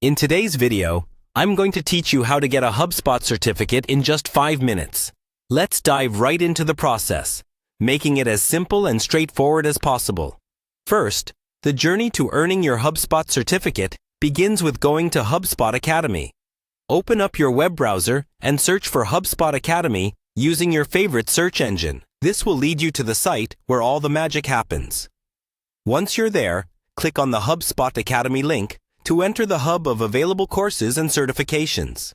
In today's video, I'm going to teach you how to get a HubSpot certificate in just 5 minutes. Let's dive right into the process, making it as simple and straightforward as possible. First, the journey to earning your HubSpot certificate begins with going to HubSpot Academy. Open up your web browser and search for HubSpot Academy using your favorite search engine. This will lead you to the site where all the magic happens. Once you're there, click on the HubSpot Academy link to enter the hub of available courses and certifications.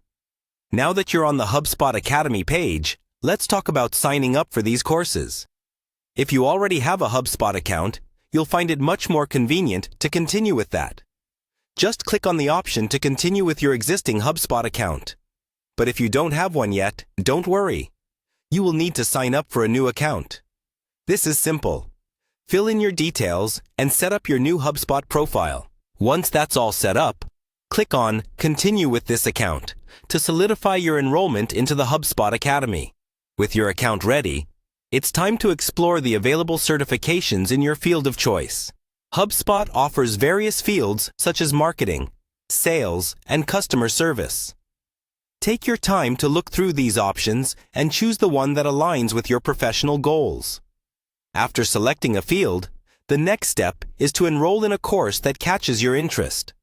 Now that you're on the HubSpot Academy page, let's talk about signing up for these courses. If you already have a HubSpot account, you'll find it much more convenient to continue with that. Just click on the option to continue with your existing HubSpot account. But if you don't have one yet, don't worry. You will need to sign up for a new account. This is simple. Fill in your details and set up your new HubSpot profile. Once that's all set up, click on Continue with this account to solidify your enrollment into the HubSpot Academy. With your account ready, it's time to explore the available certifications in your field of choice. HubSpot offers various fields such as marketing, sales, and customer service. Take your time to look through these options and choose the one that aligns with your professional goals. After selecting a field, the next step is to enroll in a course that catches your interest.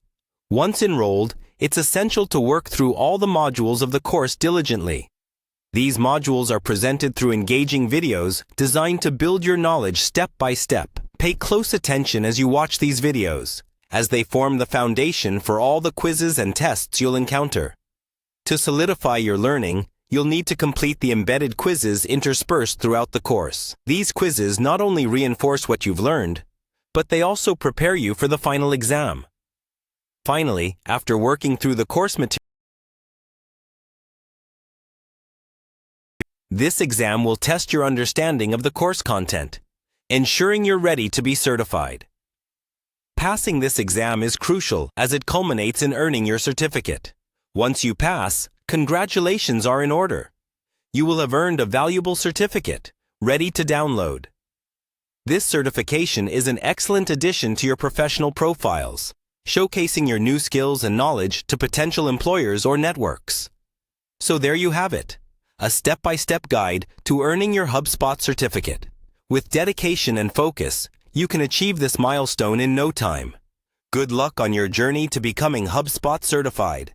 Once enrolled, it's essential to work through all the modules of the course diligently. These modules are presented through engaging videos designed to build your knowledge step by step. Pay close attention as you watch these videos, as they form the foundation for all the quizzes and tests you'll encounter. To solidify your learning, you'll need to complete the embedded quizzes interspersed throughout the course. These quizzes not only reinforce what you've learned, but they also prepare you for the final exam. Finally, after working through the course material, this exam will test your understanding of the course content, ensuring you're ready to be certified. Passing this exam is crucial as it culminates in earning your certificate. Once you pass, congratulations are in order. You will have earned a valuable certificate, ready to download. This certification is an excellent addition to your professional profiles, showcasing your new skills and knowledge to potential employers or networks. So there you have it, a step-by-step guide to earning your HubSpot certificate. With dedication and focus, you can achieve this milestone in no time. Good luck on your journey to becoming HubSpot certified.